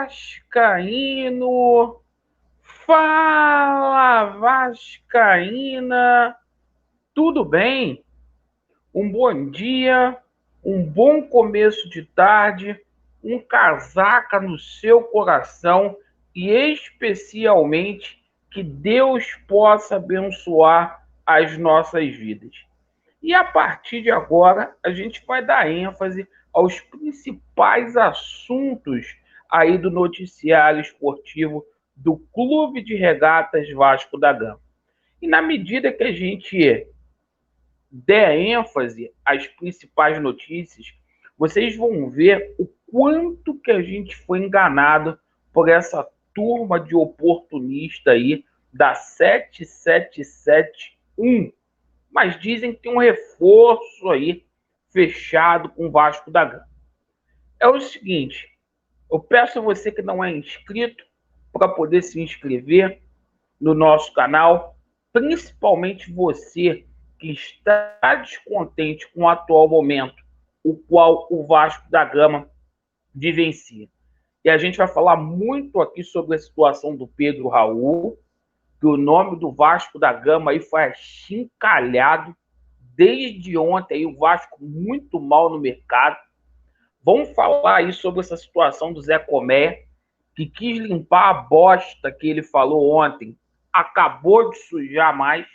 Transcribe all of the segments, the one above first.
vascaíno! Fala, vascaína! Tudo bem? Um bom dia, um bom começo de tarde, um casaca no seu coração e especialmente que Deus possa abençoar as nossas vidas. E a partir de agora, a gente vai dar ênfase aos principais assuntos aí do noticiário esportivo do Clube de Regatas Vasco da Gama. E na medida que a gente der ênfase às principais notícias, vocês vão ver o quanto que a gente foi enganado por essa turma de oportunista aí da 7771. Mas dizem que tem um reforço aí fechado com o Vasco da Gama. É o seguinte, eu peço a você que não é inscrito para poder se inscrever no nosso canal, principalmente você que está descontente com o atual momento, o qual o Vasco da Gama vivencia. E a gente vai falar muito aqui sobre a situação do Pedro Raul, que o nome do Vasco da Gama aí foi achincalhado desde ontem, aí, o Vasco muito mal no mercado. Vamos falar aí sobre essa situação do Zé Comé, que quis limpar a bosta que ele falou ontem, acabou de sujar mais.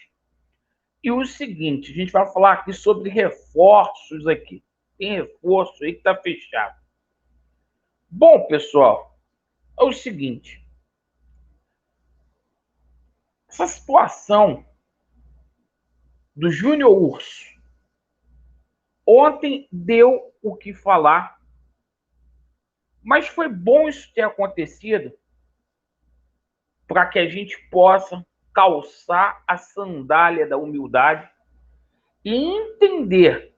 E o seguinte, a gente vai falar aqui sobre reforços aqui. Tem reforço aí que está fechado. Bom, pessoal, é o seguinte. Essa situação do Júnior Urso ontem deu o que falar, mas foi bom isso ter acontecido para que a gente possa calçar a sandália da humildade e entender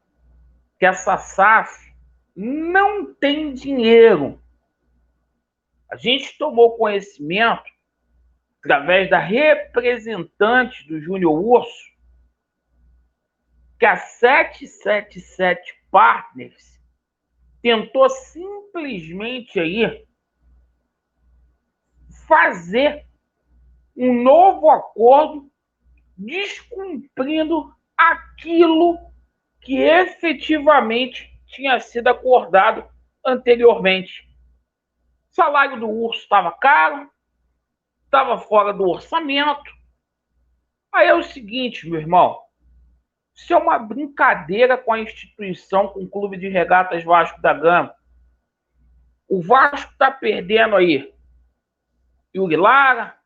que essa SAF não tem dinheiro. A gente tomou conhecimento, através da representante do Júnior Urso, que a 777 Partners tentou simplesmente aí fazer um novo acordo descumprindo aquilo que efetivamente tinha sido acordado anteriormente. O salário do Urso estava caro, estava fora do orçamento. Aí é o seguinte, meu irmão, isso é uma brincadeira com a instituição, com o Clube de Regatas Vasco da Gama. O Vasco está perdendo aí Yuri Lara,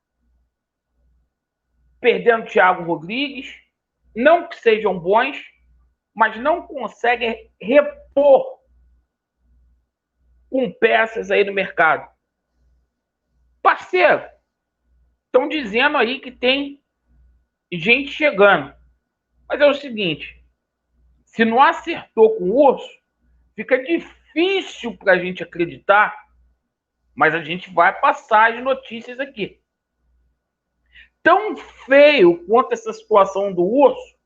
perdendo Thiago Rodrigues, não que sejam bons, mas não conseguem repor com peças aí no mercado. Parceiro, estão dizendo aí que tem gente chegando. Mas é o seguinte, se não acertou com o Urso, fica difícil para a gente acreditar, mas a gente vai passar as notícias aqui. Tão feio quanto essa situação do Urso,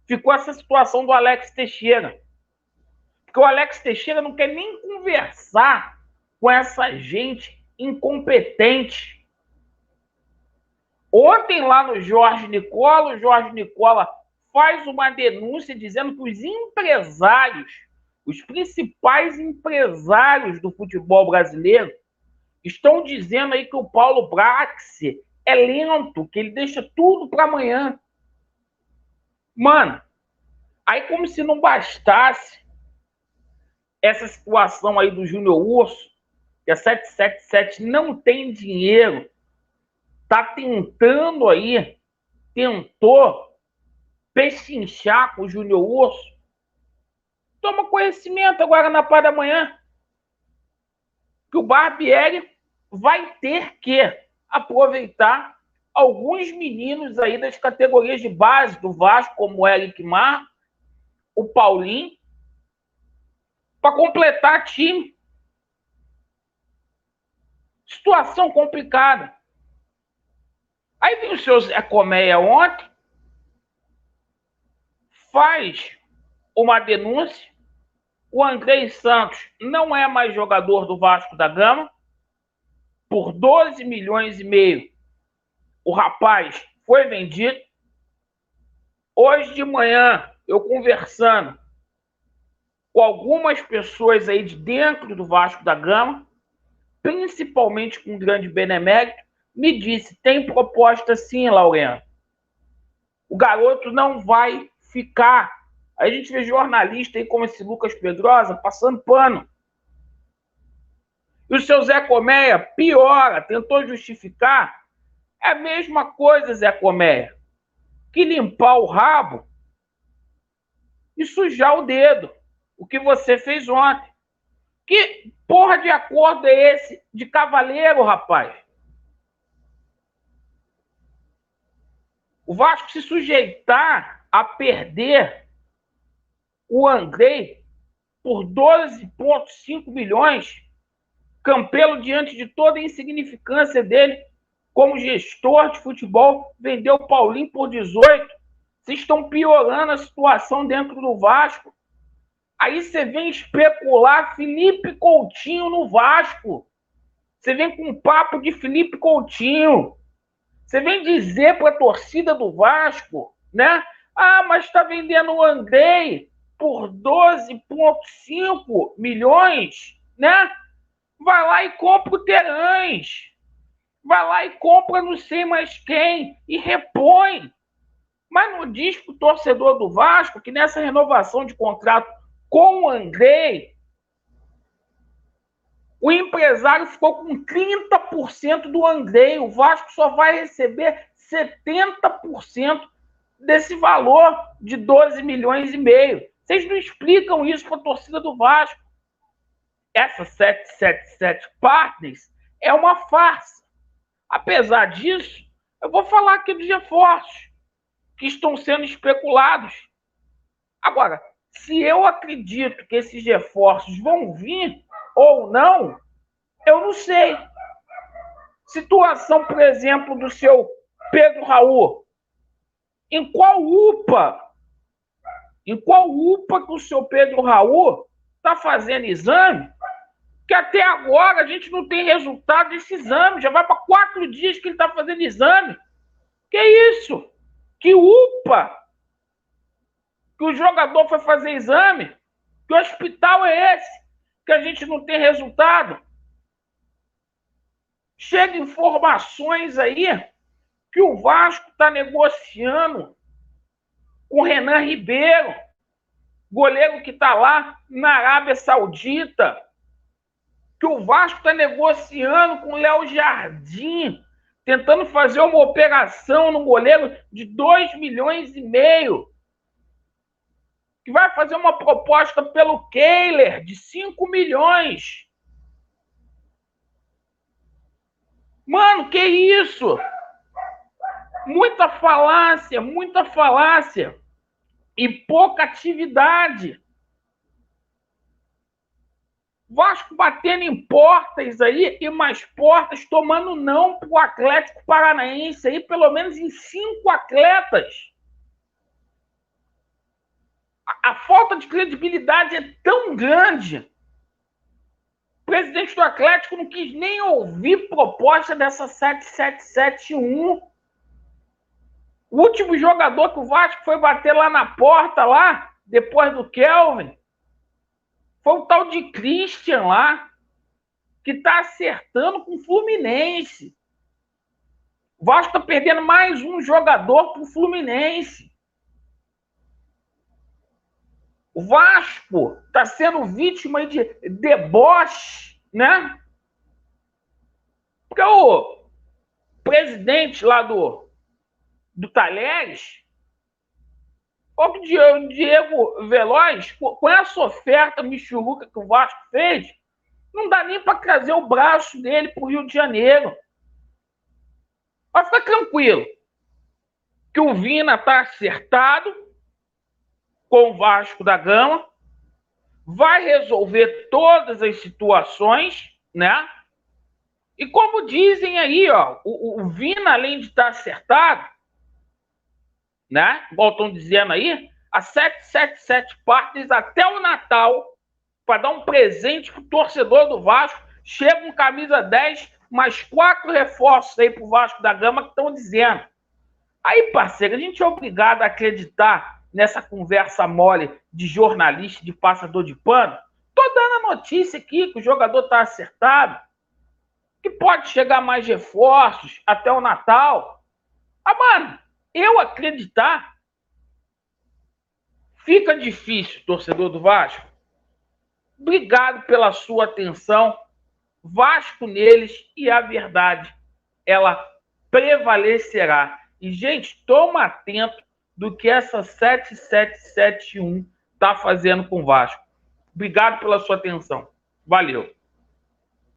ficou essa situação do Alex Teixeira. Porque o Alex Teixeira não quer nem conversar com essa gente incompetente. Ontem lá no Jorge Nicola, o Jorge Nicola faz uma denúncia dizendo que os empresários, os principais empresários do futebol brasileiro, estão dizendo aí que o Paulo Braxe é lento, que ele deixa tudo para amanhã. Mano, aí como se não bastasse essa situação aí do Júnior Urso, que a 777 não tem dinheiro, tá tentando aí, tentou pechinchar com o Júnior Urso. Toma conhecimento agora na parte da manhã que o Barbieri vai ter que aproveitar alguns meninos aí das categorias de base do Vasco, como o Eric Mar, o Paulinho, para completar time. Situação complicada. Aí vem o seu Zé Colmeia ontem, faz uma denúncia. O Andrei Santos não é mais jogador do Vasco da Gama. por 12 milhões e meio. O rapaz foi vendido. Hoje de manhã, eu conversando com algumas pessoas aí de dentro do Vasco da Gama, principalmente com um grande benemérito, me disse, tem proposta sim, Laureano. O garoto não vai ficar. A gente vê jornalista aí como esse Lucas Pedrosa passando pano. E o seu Zé Colmeia piora, tentou justificar. É a mesma coisa, Zé Colmeia, que limpar o rabo e sujar o dedo. O que você fez ontem. Que porra de acordo é esse de cavaleiro, rapaz? O Vasco se sujeitar a perder o Andrei por 12,5 milhões, Campelo, diante de toda a insignificância dele como gestor de futebol, vendeu o Paulinho por 18. Vocês estão piorando a situação dentro do Vasco. Aí você vem especular Felipe Coutinho no Vasco. Você vem com um papo de Felipe Coutinho. Você vem dizer para a torcida do Vasco, né? Ah, mas está vendendo o Andrei por 12,5 milhões, né? Vai lá e compra o Terãs. Vai lá e compra não sei mais quem e repõe. Mas não diz para o torcedor do Vasco que nessa renovação de contrato com o Andrei, o empresário ficou com 30% do Andrei. O Vasco só vai receber 70% desse valor de 12 milhões e meio. Vocês não explicam isso para a torcida do Vasco. Essa 777 Partners é uma farsa. Apesar disso, eu vou falar aqui dos reforços que estão sendo especulados. Agora, se eu acredito que esses reforços vão vir ou não, eu não sei. Situação, por exemplo, do seu Pedro Raul. Em qual UPA que o seu Pedro Raul está fazendo exame? Que até agora a gente não tem resultado desse exame. Já vai para 4 dias que ele está fazendo exame. Que isso? Que UPA? Que o jogador foi fazer exame? Que hospital é esse? Que a gente não tem resultado? Chega informações aí que o Vasco está negociando com o Renan Ribeiro, goleiro que está lá na Arábia Saudita, que o Vasco está negociando com o Léo Jardim, tentando fazer uma operação no goleiro de 2 milhões e meio, que vai fazer uma proposta pelo Kehler de 5 milhões. Mano, que isso? Muita falácia e pouca atividade. Vasco batendo em portas aí e mais portas, tomando não pro Atlético Paranaense aí, pelo menos em 5 atletas. A falta de credibilidade é tão grande. O presidente do Atlético não quis nem ouvir proposta dessa 7771. O último jogador que o Vasco foi bater lá na porta, lá, depois do Kelvin, foi o tal de Christian lá, que está acertando com o Fluminense. O Vasco está perdendo mais um jogador para o Fluminense. O Vasco está sendo vítima de deboche, né? Porque o presidente lá do Talheres, o Diego Veloz, com essa oferta michuluca que o Vasco fez, não dá nem para trazer o braço dele para o Rio de Janeiro. Mas fica tranquilo, que o Vina está acertado com o Vasco da Gama, vai resolver todas as situações, né? E como dizem aí, ó, o Vina, além de estar acertado, né? Igual estão dizendo aí, a 777 Partners até o Natal, para dar um presente pro torcedor do Vasco, chega com camisa 10 mais 4 reforços aí pro Vasco da Gama que estão dizendo. Aí, parceiro, a gente é obrigado a acreditar nessa conversa mole de jornalista, de passador de pano. Tô dando a notícia aqui que o jogador tá acertado, que pode chegar mais reforços até o Natal. Ah, mano, eu acreditar fica difícil, torcedor do Vasco. Obrigado pela sua atenção. Vasco neles e a verdade, ela prevalecerá. E, gente, toma atento do que essa 7771 está fazendo com o Vasco. Obrigado pela sua atenção. Valeu.